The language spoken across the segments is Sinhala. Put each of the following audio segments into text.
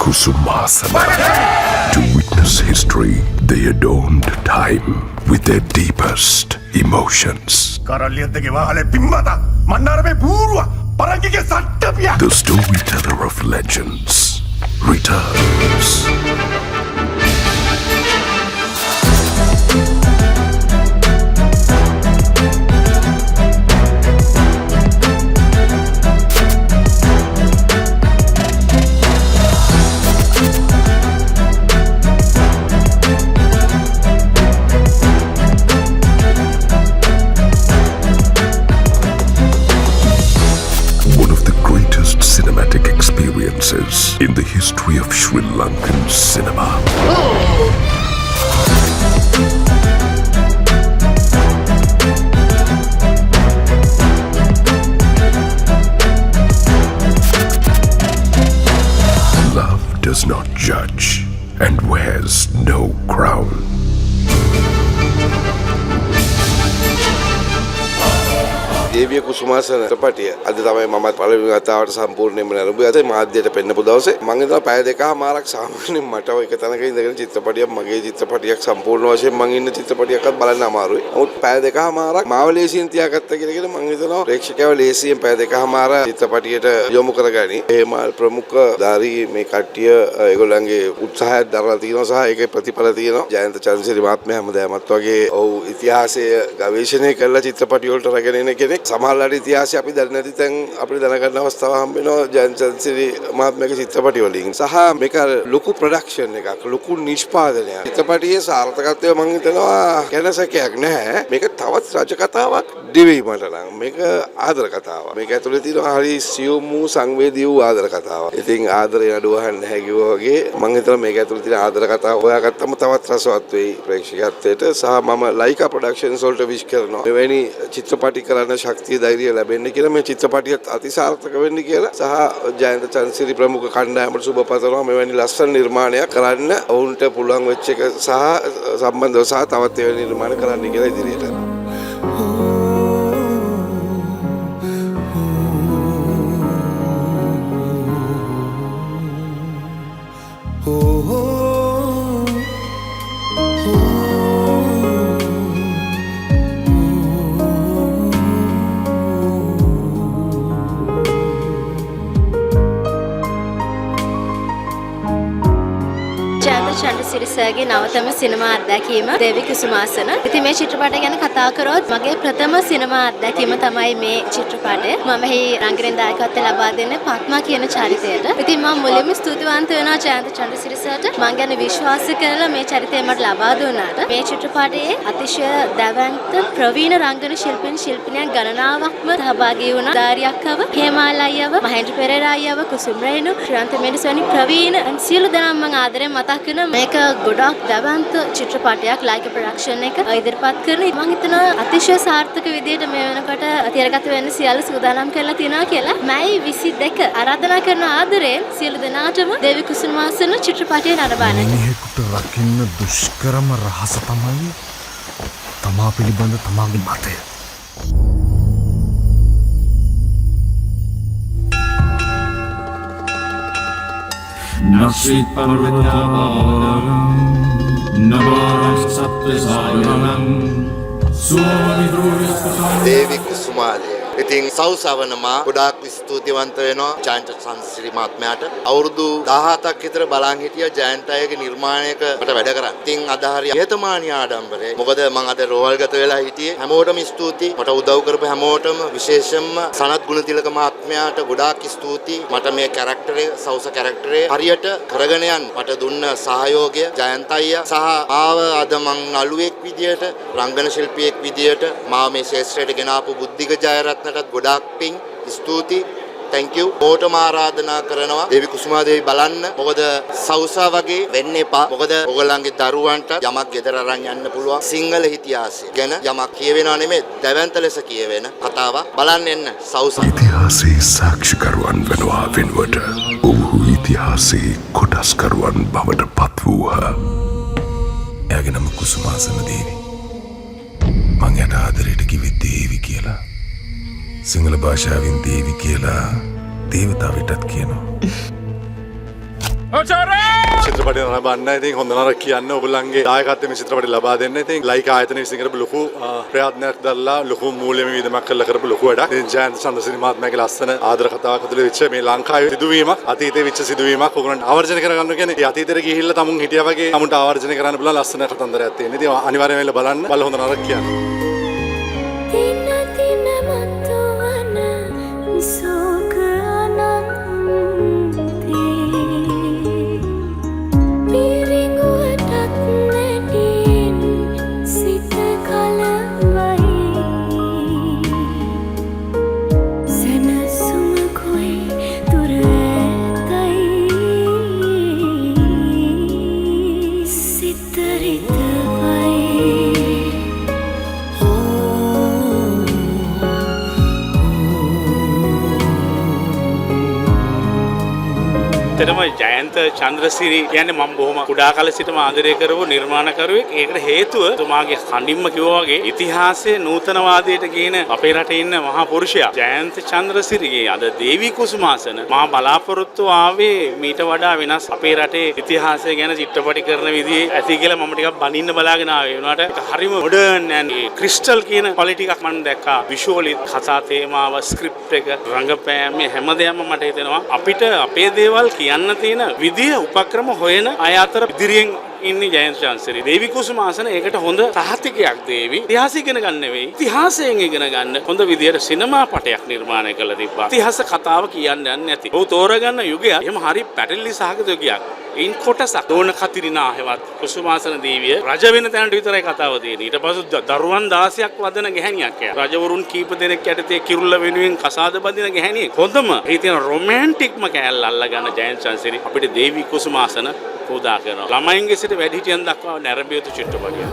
Kusumāsana. To witness history, they adorned time with their deepest emotions. The storyteller of legends returns. Cinematic experiences in the history of Sri Lankan cinema. Love does not judge and wears no crown. දේවිය කුසුමාසන චිත්‍රපටිය අද තමයි මම පළවෙනි වතාවට සම්පූර්ණයෙන්ම නරඹුවේ. අද මාධ්‍යයට පෙන්නපු දවසේ මම ඉඳලා පැය දෙකමාරක් සාමාන්‍යයෙන් මට ඔය එක තැනක ඉඳගෙන චිත්‍රපටියක් මගේ චිත්‍රපටියක් සම්පූර්ණ වශයෙන් මම ඉන්න චිත්‍රපටියක්වත් බලන්න අමාරුයි. නමුත් පැය දෙකමාරක් මාව ලේසියෙන් තියාගත්තා කියලා මම හිතනවා ප්‍රේක්ෂකයව ලේසියෙන් පැය දෙකමාර චිත්‍රපටියට යොමු කරගනි. එහෙම ප්‍රමුඛ ධාරී මේ කට්ටිය ඒගොල්ලන්ගේ උත්සාහය දරලා තියෙනවා සහ ඒකේ ප්‍රතිඵල තියෙනවා. ජයන්ත චන්ද්‍රසිරි මහත්මයා හැමදාමත් වගේ ඔව් ඉතිහාසය ගවේෂණය කරලා චිත්‍රපටි වලට රැගෙන එන කෙනෙක්. සමහරවිට ඉතිහාසය අපි දන්නේ නැති තැන් අපිට දැනගන්න අවස්ථාව හම්බ වෙනවා ජයන්ත චන්ද්‍රසිරි මහත්මයාගේ චිත්‍රපටි වලින්. සහ මේක ලොකු ප්‍රොඩක්ෂන් එකක්, ලොකු නිෂ්පාදනයක්. චිත්‍රපටියේ සාර්ථකත්වය මම හිතනවා කැනසකයක් නැහැ. මේක තවත් රජ කතාවක් නෙවෙයි මට නම්. මේක ආදර කතාවක්. මේක ඇතුලේ තියෙන හරි සියුම් වූ සංවේදී වූ ආදර කතාවක්. ඉතින් ආදරේ නඩුව අහන්න නැහැ කිව්වා වගේ මම හිතනවා මේක ඇතුලේ තියෙන ආදර කතාව හොයාගත්තම තවත් රසවත් වෙයි ප්‍රේක්ෂකත්වයට. සහ මම ලයිකා ප්‍රොඩක්ෂන්ස් වලට විශ් කරනවා. මෙවැනි චිත්‍රපටි කරන්න ශක්තිය ධෛර්යය ලැබෙන්න කියලා මේ චිත්‍රපටියත් අතිසාර්ථක වෙන්න කියලා සහ ජයන්ත චන්ද්‍රසිරි ප්‍රමුඛ කණ්ඩායමට සුබ පතනවා මෙවැනි ලස්සන නිර්මාණයක් කරන්න ඔවුන්ට පුළුවන් වෙච්ච එක සහ සම්බන්ධව සහ තවත් එවැනි නිර්මාණ කරන්න කියලා ඉදිරියට. චන්ද්‍රසිරිසගේ නවතම සිනමා අත්දැකීම දේවි කුසුමාසන. ඉතින් මේ චිත්‍රපටය ගැන කතා කරොත් මගේ ප්‍රථම සිනමා අත්දැකීම තමයි මේ චිත්‍රපටය. මම මෙහි රංගන දායකත්වය ලබා දෙන්නේ පත්මා කියන චරිතයට. ඉතින් මම මුලින්ම ස්තුතිවන්ත වෙනවා ජයන්ත චන්ද්‍රසිරිසට. මම ගැන විශ්වාස කරලා මේ චරිතය මට ලබා දුන්නාට. මේ චිත්‍රපටයේ අතිශය දැවැන්ත ප්‍රවීණ රංගන ශිල්පිනියන් ගණනාවක්ම සහභාගී වුණා. දාරියක්කව, හේමාල් අයියව, මහේන්ද්‍ර පෙරේරා අයියව, කුසුම් රේණු, ශ්‍රීයන්ත මෙඩිසෝනි ප්‍රවීණ සියලු දෙනාම මම ආදරෙන් මතක් කරන මේක ගොඩක් දැවැන්ත චිත්‍රපටයක් ලයිකා ප්‍රොඩක්ෂන් එක ඉදිරිපත් කරන මම හිතනවා අතිශය සාර්ථක විදිහට මේ වෙනකොට තිරගත වෙන්න සියල්ල සූදානම් කරලා තියෙනවා කියලා. මයි 22 ආරාධනා කරන ආදරයෙන් සියලු දෙනාටම දේවි කුසුමාසන චිත්‍රපටය නරඹන්න. මිනිහෙකුට රකින්න දුෂ්කරම රහස තමයි තමා පිළිබඳ තමාගේ මතය. Nasit parvataparam Navaras saptasayanam Swami Dhuryaspasam දේවි කුසුමාලය. ඉතින් සෞසවනමා ගොඩාක් ස්තුතිවන්ත වෙනවා ජයන්ත චන්ද්‍රසිරි මහත්මයාට. අවුරුදු 17ක් විතර බලන් හිටියා ජයන්ත අයගේ නිර්මාණයක මට වැඩ කරන්න. ඉතින් අද හරිය හේතමානී ආඩම්බරේ. මොකද මම අද රෝහල්ගත වෙලා හිටියේ. හැමෝටම ස්තුතියි. මට උදව් කරපු හැමෝටම විශේෂයෙන්ම සනත් ගුණතිලක මහත්මයාට ගොඩාක් ස්තුතියි. මට මේ කැරක්ටරේ සෞස කැරක්ටරේ හරියට කරගෙන යන්න මට දුන්න සහයෝගය ජයන්ත අයියා සහ ආව අද මං නළුවෙක් විදියට රංගන ශිල්පියෙක් විදියට මාව මේ ශාස්ත්‍රයට ගෙන ආපු බුද්ධික ජයරත්නටත් ගොඩාක් පිං ස්තුතියි. thank you. ඕටම ආරාධනා කරනවා දේවි කුසුමා දේවි බලන්න. මොකද සෞසා වගේ වෙන්න එපා. මොකද ඔයගොල්ලන්ගේ දරුවන්ට යමක් ගෙදර අරන් යන්න පුළුවන්. සිංහල ඉතිහාසය ගැන යමක් කියවෙනව නෙමෙයි දැවැන්ත ලෙස කියවෙන කතාවක්. බලන්න එන්න සෞසා. ඉතිහාසයේ සාක්ෂිකරුවන් වෙනවා වෙනුවට ඔහු ඉතිහාසයේ කොටස්කරුවන් බවට පත් වූහ. එයාගේ නම කුසුමාසන දේවි. මං යට ආදරයට කිව්වේ දේවි කියලා. සිංහල භාෂාවෙන් දේවි කියලා දේවතාවටත් කියනවා. චිත්‍රපටය නරඹන්න ඉතින් හොඳ නරක කියන්න ඔයගොල්ලන්ගේ දායකත්වයෙන් මේ චිත්‍රපටය ලබා දෙන්න. ඉතින් ලයික ආයතනය විසින් කරපු ලොකු ප්‍රයත්නයක් දරලා ලොකු මූල්‍ය වියදමක් කරලා කරපු ලොකු වැඩක්. ඉතින් ජයන්ත චන්ද්‍රසිරි මහත්මයාගේ ලස්සන ආදර කතාවක් ඇතුළේ වෙච්ච මේ ලංකාවේ සිදුවීමක් අතීතයේ වෙච්ච සිදුවීමක් ඔයගොල්ලන්ට ආවර්ජනය කරගන්න කියන්නේ ඒ අතීතයට ගිහිල්ලා තමුන් හිටියා වගේ තමුන්ට ආවර්ජනය කරන්න පුළුවන් ලස්සන කතන්දරයක් තියෙනවා. ඉතින් අනිවාර්යයෙන් වෙලා බලන්න. බල හොඳ නරක කියන්නේ. ඇත්තටම ජයන්ත චන්ද්‍රසිරි කියන්නේ මම බොහොම කුඩා කාලේ සිටම ආදරය කරපු නිර්මාණකරුවෙක්. ඒකට හේතුව තුමාගේ හඬින්ම කිව්වා වගේ ඉතිහාසයේ නූතනවාදයට කියන අපේ රටේ ඉන්න මහා පුරුෂයා ජයන්ත චන්ද්‍රසිරිගේ අද දේවී කුසුමාසන මහා බලාපොරොත්තු ආවේ මීට වඩා වෙනස් අපේ රටේ ඉතිහාසය ගැන චිත්‍රපටි කරන විදිහේ ඇති කියලා මම ටිකක් බනින්න බලාගෙන ආවේ. ඒනට හරිම මොඩර්න් and ක්‍රිස්ටල් කියන ක්වලිටි එකක් මම දැක්කා. විෂුවලි කතා තේමාව ස්ක්‍රිප්ට් එක රංගපෑම මේ හැමදේම මට හිතෙනවා අපිට අපේ දේවල් කියන්න තියෙන විදිය උපක්‍රම හොයන අය අතර ඉදිරියෙන් ඉන්නේ ජයන්ත චන්ද්‍රසිරි. දේවී කුසුමාසන ඒකට හොඳ සහතිකයක් දේවි. ඉතිහාසය ඉගෙන ගන්න නෙවෙයි. ඉතිහාසයෙන් ඉගෙන ගන්න හොඳ විදියට සිනමා පටයක් නිර්මාණය කළා තිබ්බා. ඉතිහාස කතාව කියන්න යන්නේ නැති. ඔව් තෝරගන්න යුගය එහෙම හරි පැටලි සහගත යුගයක්. ඉන් කොටසක් දෝන කතිරිනා හැවත් කුසුමාසන දේවිය රජ වෙන තැනට විතරයි කතාව තියෙන්නේ. ඊට පස්සේ දරුවන් 16ක් වදන ගැහණියක් යා. රජවරුන් කීප දෙනෙක් යටතේ කිරුල්ල වෙනුවෙන් කසාද බඳින ගැහණියෙක්. හොඳම ඒ තියෙන රොමැන්ටික්ම කෑල්ල අල්ලගන්න ජයන්ත චන්ද්‍රසිරි අපිට දේවී කුසුමාසන පූජා කරනවා. ළමයින්ගේ සිට වැඩිහිටියන් දක්වා නැරඹිය යුතු චිත්‍රපටයක්.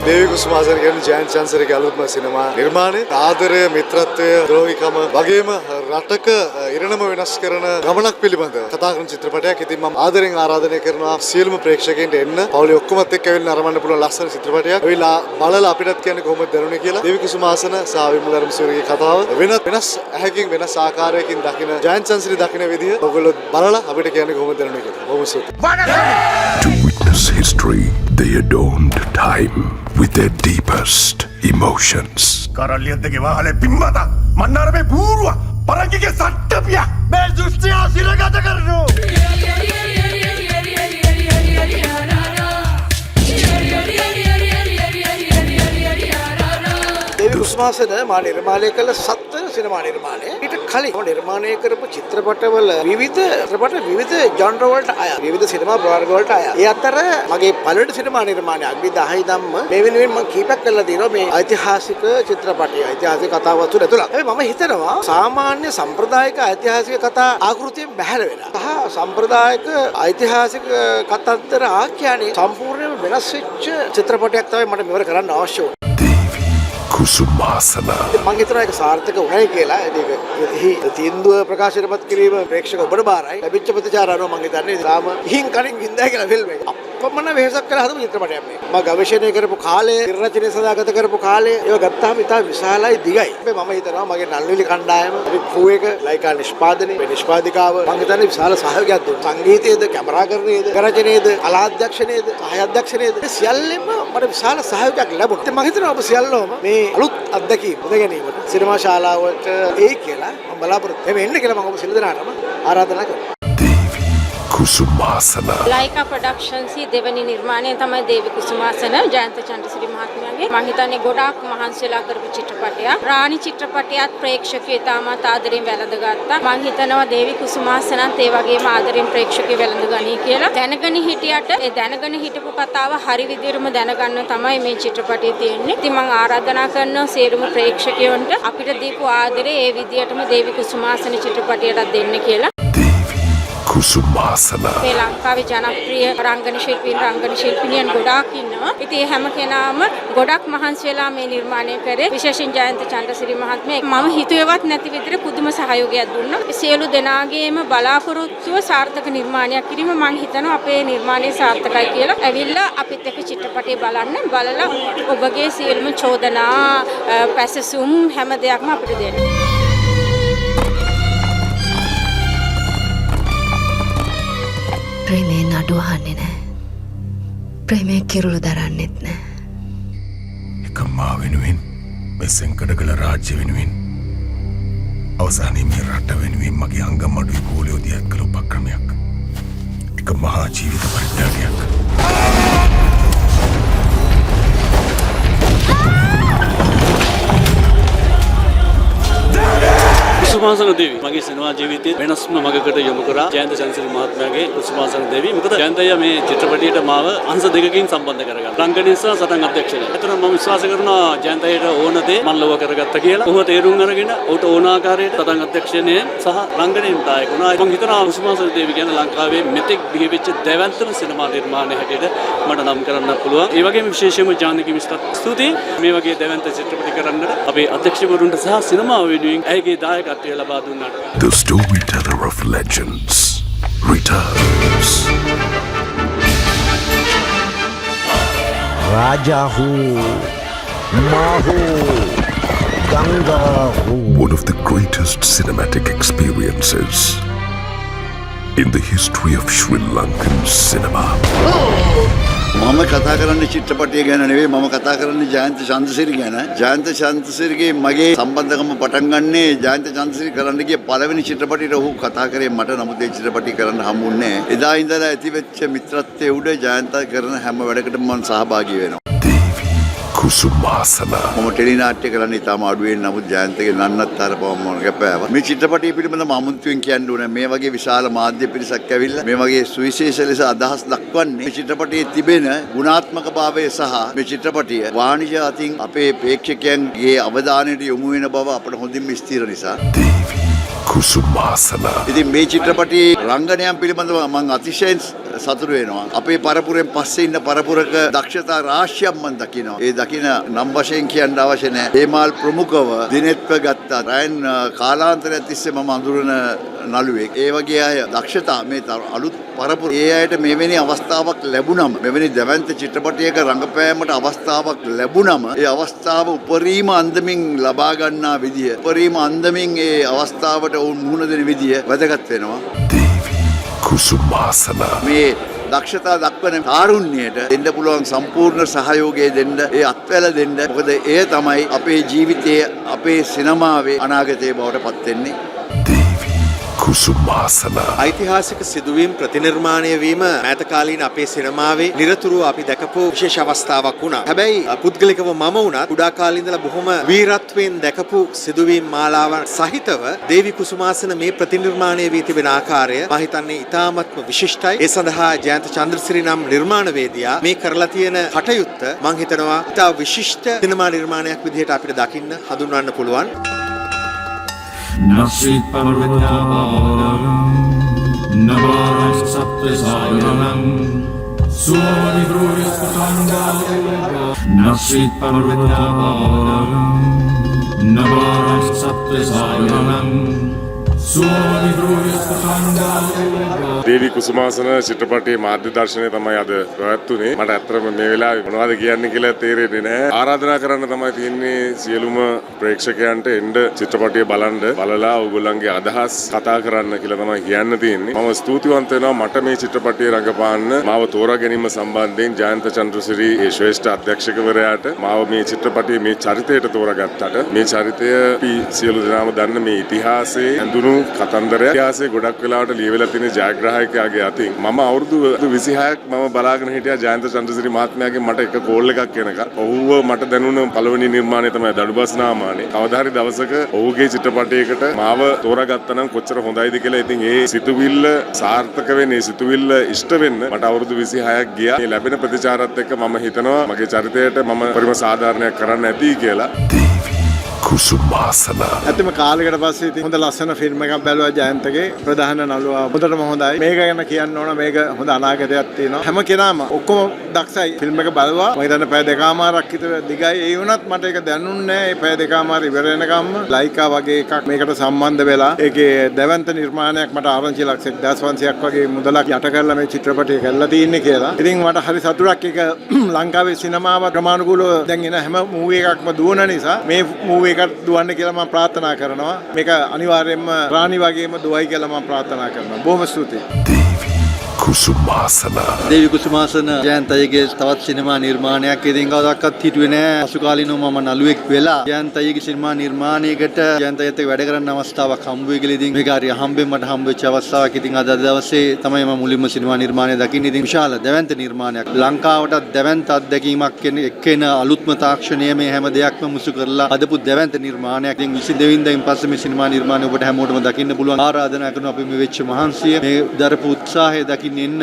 දේවී කුසුමාසන කියන්නේ ජයන්ත චන්ද්‍රසිරිගේ අලුත්ම සිනමා නිර්මාණය. ආදරය, මිත්‍රත්වය, ද්‍රෝහිකම වගේම රටක ඉරණම වෙනස් කරන ගමනක් පිළිබඳව කතා කරන චිත්‍රපටයක්. ඉතින් මම ආදරෙන් ආරාධනය කරනවා සියලුම ප්‍රේක්ෂකයන්ට එන්න. පවුලේ ඔක්කොමත් එක්ක ඇවිල්ලා නරඹන්න පුළුවන් ලස්සන චිත්‍රපටයක්. ඇවිල්ලා බලලා අපිටත් කියන්නේ කොහොමද දැනුනේ කියලා. දේවී කුසුමාසන සහ විමල ධර්මසූරියගේ කතාව වෙනස් ඇහැකින් වෙනස් ආකාරයකින් දකින ජයන්ත චන්ද්‍රසිරි දකින විදිය ඔයගොල්ලෝ බලලා අපිට කියන්නේ කොහොමද දැනුනේ කියලා. බොහොම ස්තුතියි. To witness history, they adorned time with their deepest emotions. කරල්ලියද්දගේ වාහලේ පිම්මත මන්නාරමේ බූරුව පරංගිගේ සට්ටපිය මේ දෘෂ්ටිය සිරගත කරනු දේවී කුසුමාසන මා නිර්මාණය කළ සත්ව සිනමා නිර්මාණය. ඊට කලින් නිර්මාණය කරපු චිත්‍රපටවල විවිධ ජොන්ර වලට අය විවිධ සිනමා ප්‍රවර්ග වලට අය. ඒ අතර මගේ පළවෙනි සිනමා නිර්මාණයක් 2010 ධම්ම මේ වෙනුවෙන් මම කීපයක් කරලා තියෙනවා මේ ඓතිහාසික චිත්‍රපටය. ඓතිහාසික කතාව තුළ ඇතුළත්. හැබැයි මම හිතනවා සාමාන්‍ය සම්ප්‍රදායික ඓතිහාසික කතා ආකෘතියෙන් බැහැර වෙලා. සහ සම්ප්‍රදායික ඓතිහාසික කතාන්තර ආඛ්‍යානයේ සම්පූර්ණයෙන්ම වෙනස් වෙච්ච චිත්‍රපටයක් තමයි මට මෙවර කරන්න අවශ්‍ය වුනේ. Kusumasana. මම හිතනවා ඒක සාර්ථක වුණයි කියලා. ඒක තීන්දුව ප්‍රකාශනපත් කිරීම ප්‍රේක්ෂක ඔබට බාරයි. ලැබිච්ච ප්‍රතිචාර අනුව මම හිතන්නේ තාම ඉහින් කලින් වින්දා කියලා ෆිල්ම් එක. අපමණ වෙහසක් කරලා හදපු චිත්‍රපටයක් මේක. මම ගවේෂණය කරපු කාලය, නිර්රචනය සඳහා ගත කරපු කාලය ඒව ගත්තාම ඉතා විශාලයි දිගයි. මම හිතනවා මගේ නළුවිලි කණ්ඩායම ක්‍රූ එක ලයිකා නිෂ්පාදනය, මේ නිෂ්පාදිකාව මම හිතන්නේ විශාල සහයෝගයක් දුන්නා. සංගීතයේද, කැමරාකරණයේද, නිර්රචනයේද, කලා අධ්‍යක්ෂණයේද, සහාය අධ්‍යක්ෂණයේද සියල්ලෙම මට විශාල සහයෝගයක් ලැබුණා. ඉතින් මම හිතනවා ඔබ සියල්ලම මේ අලුත් අත්දැකීම් උද ගැනීමට සිනමා ශාලාවට එයි කියලා මම බලාපොරොත්තු වෙනවා. එන්න කියලා මම ඔබ සියලු දෙනාටම ආරාධනා කරනවා. Kusumasana. ලයිකා ප්‍රොඩක්ෂන්ස් දෙවැනි නිර්මාණය තමයි දේවී කුසුමාසන ජයන්ත චන්ද්‍රසිරි මහත්මයාගේ. මම හිතන්නේ ගොඩාක් මහන්සිලා කරපු චිත්‍රපටයක්. රාණි චිත්‍රපටයත් ප්‍රේක්ෂකයෝ තාමත් ආදරෙන් වැළඳගත්තා. මම හිතනවා දේවී කුසුමාසනත් ඒ වගේම ආදරෙන් ප්‍රේක්ෂකයෝ වැළඳගනී කියලා. දැනගෙන හිටියට ඒ දැනගෙන හිටපු කතාව හරි විදිහටම දැනගන්න තමයි මේ චිත්‍රපටයේ තියෙන්නේ. ඉතින් මම ආරාධනා කරනවා සියලුම ප්‍රේක්ෂකයන්ට අපිට දීපු ආදරේ ඒ විදිහටම දේවී කුසුමාසන චිත්‍රපටයට දෙන්න කියලා. Kusumasana. මේ ලංකාවේ ජනප්‍රිය රංගන ශිල්පිනියන් ගොඩාක් ඉන්නවා. ඉතින් හැම කෙනාම ගොඩක් මහන්සි වෙලා මේ නිර්මාණය කරේ. විශේෂයෙන් ජයන්ත චන්ද්‍රසිරි මහත්මයා මම හිතුවේවත් නැති විදිහට පුදුම සහයෝගයක් දුන්නා. සියලු දෙනාගේම බලාපොරොත්තුව සාර්ථක නිර්මාණයක් කිරීම මම හිතනවා අපේ නිර්මාණය සාර්ථකයි කියලා. ඇවිල්ලා අපිත් එක්ක චිත්‍රපටය බලලා ඔබගේ සියලුම චෝදනා පැසසුම් හැම දෙයක්ම අපිට දෙන්න. ප්‍රේමේ නඩු අහන්නේ නැහැ. ප්‍රේමේ කිරුළු දරන්නෙත් නැහැ. එක මා වෙනුවෙන් මේ සෙන්කඩගල රාජ්‍ය වෙනුවෙන් අවසානයේ මේ රට වෙනුවෙන් මගේ අංගමඩුවේ පොලියෝ දියත් කළ උපක්‍රමයක්. එක මහා ජීවිත පරිත්‍යාගයක්. කුසුමාසන දේවී මගේ සිනමා ජීවිතයේ වෙනස්ම මගකට යොමු කරා ජයන්ත චන්ද්‍රසිරි මහත්මයාගේ කුසුමාසන දේවී. මොකද ජයන්තය මේ චිත්‍රපටයට මාව අංශ දෙකකින් සම්බන්ධ කරගන්නවා. රංගනය සහ සටන් අධ්‍යක්ෂණය. ඒතර මම විශ්වාස කරනවා ජයන්තයට ඕන දේ මම ලොව කරගත්තා කියලා. ඔහු තේරුම් අරගෙන ඔහුට ඕන ආකාරයට සටන් අධ්‍යක්ෂණයෙන් සහ රංගනයෙන් දායක වුණා. මම හිතනවා කුසුමාසන දේවී කියන්නේ ලංකාවේ මෙතෙක් බිහිවෙච්ච දෙවන්තම සිනමා නිර්මාණය හැටියට මට නම් කරන්න පුළුවන්. ඒ වගේම විශේෂයෙන්ම ජානකි මිස්ටර් ස්තුතියි මේ වගේ දෙවන්ත චිත්‍රපටි කරන්නට අපේ අධ්‍යක්ෂකවරුන්ට සහ සිනමාව වෙනුවෙන් ඇයගේ දායකත්වය ලබා දුන්නාට. The storyteller of legends returns. Rajahu, Mahu, Gangahu. One of the greatest cinematic experiences in the history of Sri Lankan cinema. මම කතා කරන්නේ චිත්‍රපටය ගැන නෙවෙයි මම කතා කරන්නේ ජයන්ත චන්ද්‍රසිරි ගැන. ජයන්ත චන්ද්‍රසිරිගේ මගේ සම්බන්ධකම පටන් ගන්නේ ජයන්ත චන්ද්‍රසිරි කරන්න ගිය පළවෙනි චිත්‍රපටයට ඔහු කතා කරේ මට. නමුත් ඒ චිත්‍රපටය කරන්න හම්බුන්නේ නැහැ. එදා ඉඳලා ඇතිවෙච්ච මිත්‍රත්වයේ උඩ ජයන්ත කරන හැම වැඩකටම මම සහභාගී වෙනවා. Kusumasana. මම ටෙලි නාට්‍ය කරන්න ඉතාම අඩුවෙන් නමුත් ජයන්තගේ නන්නත්තර පවම මම කැපෑවා. මේ චිත්‍රපටය පිළිබඳව අමුතුවෙන් කියන්න ඕනේ. මේ වගේ විශාල මාධ්‍ය පිරිසක් ඇවිල්ලා මේ වගේ සුවිශේෂ ලෙස අදහස් දක්වන්නේ මේ චිත්‍රපටයේ තිබෙන ගුණාත්මක භාවය සහ මේ චිත්‍රපටය වාණිජ අතින් අපේ ප්‍රේක්ෂකයන්ගේ අවධානයට යොමු වෙන බව අපට හොඳින්ම ස්ථිර නිසා. Kusumasana. ඉතින් මේ චිත්‍රපටයේ රංගනයන් පිළිබඳව මම අතිශයින් සතුටු වෙනවා. අපේ පරපුරෙන් පස්සේ ඉන්න පරපුරක දක්ෂතා රාශියක් මම දකිනවා. ඒ දකින නම් වශයෙන් කියන්න අවශ්‍ය නැහැ. හේමාල් ප්‍රමුඛව දිනෙත්ව ගත්තා. රයන් කාලාන්තරයක් තිස්සේ මම අඳුරන නළුවෙක්. ඒ වගේ අය දක්ෂතා මේ අලුත් පරපුර ඒ අයට මෙවැනි අවස්ථාවක් ලැබුණම මෙවැනි දැවැන්ත චිත්‍රපටයක රංගපෑමට අවස්ථාවක් ලැබුණම ඒ අවස්ථාව උපරිම අන්දමින් ලබා ගන්නා විදිය උපරිම අන්දමින් ඒ අවස්ථාවට වුන් මුහුණ දෙන විදිය වැදගත් වෙනවා. Kusumasana. මේ දක්ෂතා දක්වන කාරුණ්‍යයට දෙන්න පුළුවන් සම්පූර්ණ සහයෝගය දෙන්න ඒ අත්වැල දෙන්න. මොකද එය තමයි අපේ ජීවිතයේ අපේ සිනමාවේ අනාගතයේ බවට පත් වෙන්නේ. Kusumasana. ඓතිහාසික සිදුවීම් ප්‍රතිනිර්මාණය වීම ඈත කාලීන අපේ සිනමාවේ නිරතුරුව අපි දැකපු විශේෂ අවස්ථාවක් වුණා. හැබැයි පුද්ගලිකව මම වුණත් කුඩා කාලේ ඉඳලා බොහොම වීරත්වයෙන් දැකපු සිදුවීම් මාලාවන් සහිතව දේවි කුසුමාසන මේ ප්‍රතිනිර්මාණය වී තිබෙන ආකාරය මම හිතන්නේ ඉතාමත්ම විශිෂ්ටයි. ඒ සඳහා ජයන්ත චන්ද්‍රසිරි නම් නිර්මාණවේදියා මේ කරලා තියෙන කටයුත්ත මම හිතනවා ඉතා විශිෂ්ට සිනමා නිර්මාණයක් විදිහට අපිට දකින්න හඳුන්වන්න පුළුවන්. Nasit parvatapalam Navaras saptasayanam Suavidruyaskutandala Nasit parvatapalam Navaras saptasayanam දේවි කුසුමාසන චිත්‍රපටයේ මාධ්‍ය දර්ශනය තමයි අද පැවැත්වුනේ. මට ඇත්තටම මේ වෙලාවේ මොනවද කියන්නේ කියලා තේරෙන්නේ නැහැ. ආරාධනා කරන්න තමයි තියෙන්නේ සියලුම ප්‍රේක්ෂකයන්ට එන්න චිත්‍රපටය බලලා ඕගොල්ලන්ගේ අදහස් කතා කරන්න කියලා තමයි කියන්න තියෙන්නේ. මම ස්තුතිවන්ත වෙනවා මට මේ චිත්‍රපටයේ රඟපාන්න මාව තෝරා ගැනීම සම්බන්ධයෙන් ජයන්ත චන්ද්‍රසිරි ඒ ශ්‍රේෂ්ඨ අධ්‍යක්ෂකවරයාට මාව මේ චිත්‍රපටයේ මේ චරිතයට තෝරාගත්තට මේ චරිතය අපි සියලු දෙනාම දන්න මේ ඉතිහාසයේ ඇඳුණු කතන්දරය ඉතිහාසයේ ගොඩක් වෙලාවට ලියවිලා තියෙන ජයග්‍රාහකයාගේ අතින් මම අවුරුදු 26ක් මම බලාගෙන හිටියා ජයන්ත චන්ද්‍රසිරි මහත්මයාගෙන් මට එක කෝල් එකක් එනකම්. ඔහුව මට දැනුණ පළවෙනි නිර්මාණය තමයි දඩුබස් නාමානේ. කවදා හරි දවසක ඔහුගේ චිත්‍රපටයකට මාව තෝරාගත්තා නම් කොච්චර හොඳයිද කියලා. ඉතින් ඒ සිතුවිල්ල සාර්ථක වෙන්නේ සිතුවිල්ල ඉෂ්ට වෙන්න මට අවුරුදු 26ක් ගියා. මේ ලැබෙන ප්‍රතිචාරات එක්ක මම හිතනවා මගේ චරිතයට මම පරිම සාධාරණයක් කරන්න ඇති කියලා. කුසුමාසන ඇත්තම කාලයකට පස්සේ ඉතින් හොඳ ලස්සන ෆිල්ම් එකක් බැලුවා ජයන්තගේ ප්‍රධාන නළුවා හොඳටම හොඳයි. මේක ගැන කියන්න ඕන මේක හොඳ අනාගතයක් තියෙනවා. හැම කෙනාම ඔක්කොම දක්ෂයි ෆිල්ම් එක බලුවා. මම හිතන්නේ පැය දෙකමාරක් විතර දිගයි. ඒ වුණත් මට ඒක දැනුන්නේ නැහැ. මේ පැය දෙකමාර ඉවර වෙනකම්ම ලයිකා වගේ එකක් මේකට සම්බන්ධ වෙලා ඒකේ දැවැන්ත නිර්මාණයක් මට ආරංචි ලක්ෂ 1500ක් වගේ මුදලක් යට කරලා මේ චිත්‍රපටය කරලා තියෙන්නේ කියලා. ඉතින් මට හරි සතුටක් ඒක ලංකාවේ සිනමාව ක්‍රමානුකූලව දැන් එන හැම මූවි එකක්ම දුවන නිසා මේ මූවි එකක් දුවන්න කියලා මම ප්‍රාර්ථනා කරනවා. මේක අනිවාර්යයෙන්ම රාණි වගේම දුවයි කියලා මම ප්‍රාර්ථනා කරනවා. බොහොම ස්තුතියි. කුසුමාසන දේවි කුසුමාසන ජයන්ත අයියගේ තවත් සිනමා නිර්මාණයක් ඉතින් කවදාවත් හිතුවේ නෑ පසු කාලිනව මම නළුවෙක් වෙලා ජයන්ත අයියගේ සිනමා නිර්මාණයකට ජයන්ත අයියත් එක්ක වැඩ කරන්න අවස්ථාවක් හම්බ වෙයි කියලා ඉතින් මේක හරි හම්බෙන් මට හම්බ වෙච්ච අවස්ථාවක්. ඉතින් අද දවසේ තමයි මම මුලින්ම සිනමා නිර්මාණය දකින්නේ. ඉතින් විශාල දැවැන්ත නිර්මාණයක් ලංකාවට දැවැන්ත අත්දැකීමක් එක්කෙන අලුත්ම තාක්ෂණය මේ හැම දෙයක්ම මුසු කරලා අදපු දැවැන්ත නිර්මාණයක්. ඉතින් 22 වෙනිදායින් පස්සේ මේ සිනමා නිර්මාණය ඔබට හැමෝටම දකින්න පුළුවන්. ආරාධනා කරනවා අපි මේ වෙච්ච මහන්සිය මේ දරපු උත්සාහය දකින්න එන්න.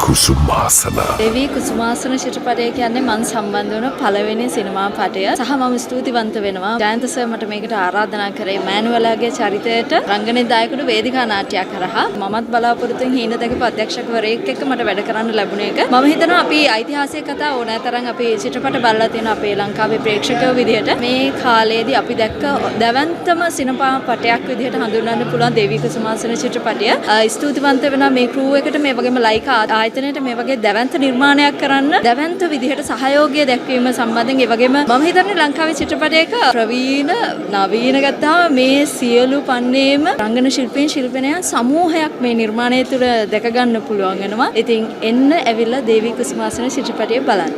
කුසුමාසන දේවී කුසුමාසන චිත්‍රපටය කියන්නේ මම සම්බන්ධ වුණ පළවෙනි සිනමා පටය. සහ මම ස්තුතිවන්ත වෙනවා ජයන්ත සර් මට මේකට ආරාධනා කරේ මෑනුවලාගේ චරිතයට රංගනදායකඩු වේදිකා නාට්‍යයක් කරා. මමත් බලාපොරොත්තුෙන් හීන දැකපු අධ්‍යක්ෂකවරයෙක් එක්ක මට වැඩ කරන්න ලැබුණ එක. මම හිතනවා අපි ඓතිහාසික කතා ඕනෑතරම් අපි චිත්‍රපට බලලා තියෙන අපේ ලංකාවේ ප්‍රේක්ෂකයෝ විදිහට මේ කාලේදී අපි දැක්ක දැවැන්තම සිනමා පටයක් විදිහට හඳුන්වන්න පුළුවන් දේවී කුසුමාසන චිත්‍රපටය. ස්තුතිවන්ත වෙනවා මේ ක්‍රූ එකට මේ වගේම ලයිකා ආයතනයට මේ වගේ දැවැන්ත නිර්මාණයක් කරන්න දැවැන්ත විදිහට සහයෝගය දැක්වීම සම්බන්ධයෙන් ඒ වගේම මම හිතන්නේ ලංකාවේ චිත්‍රපටයක ප්‍රවීණ නවීන ගත්තාම මේ සියලු පන්නේම රංගන ශිල්පීන් ශිල්පිනියන් සමූහයක් මේ නිර්මාණය තුළ දැක ගන්න පුළුවන් වෙනවා. ඉතින් එන්න ඇවිල්ලා දේවී කුසුමාසන චිත්‍රපටය බලන්න.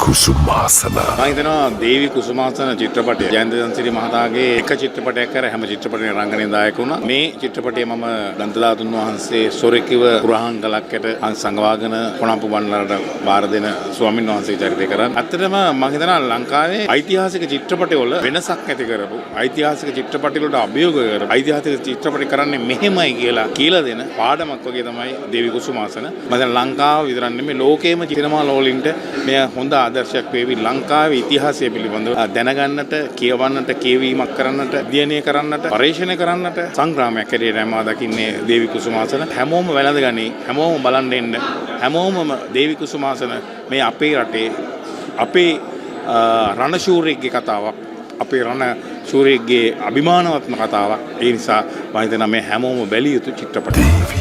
කුසුමාසන මම හිතනවා දේවී කුසුමාසන චිත්‍රපටය ජයන්ත චන්ද්‍රසිරි මහතාගේ එක චිත්‍රපටයක් කර හැම චිත්‍රපටයක රංගනයේ දායක වුණා. මේ චිත්‍රපටය මම දන්තලාතුන් වහන්සේ සොරකිව පුරාංගලක්කට සංගවාගෙන කොණම්පු බණ්ඩාරට බාර දෙන ස්වාමීන් වහන්සේ චරිතය කරා. ඇත්තටම මම හිතනවා ලංකාවේ ඓතිහාසික චිත්‍රපටවල වෙනසක් ඇති කරපු ඓතිහාසික චිත්‍රපටවලට අභියෝග කරපු ඓතිහාසික චිත්‍රපට කරන්නේ මෙහෙමයි කියලා දෙන පාඩමක් වගේ තමයි දේවී කුසුමාසන. මම දැන් ලංකාව විතරක් නෙමෙයි ලෝකේම සිනමා ලෝලින්ට මේ හොඳ ආදර්ශයක් වේවි. ලංකාවේ ඉතිහාසය පිළිබඳව දැනගන්නට, කියවන්නට, කියවීමක් කරන්නට, අධ්‍යයනය කරන්නට, පරීක්ෂණය කරන්නට සංග්‍රාමයක් හැටියට මම දකින්නේ දේවී කුසුමාසන. හැමෝම වැළඳගනි, හැමෝම බලන්න එන්න, හැමෝම දේවී කුසුමාසන මේ අපේ රටේ අපේ රණශූරයෙක්ගේ කතාවක්, අපේ රණශූරයෙක්ගේ අභිමානවත්ම කතාවක්. ඒ නිසා මම හිතනවා මේ හැමෝම බැලිය යුතු චිත්‍රපටයක්.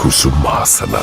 කුසුමාසන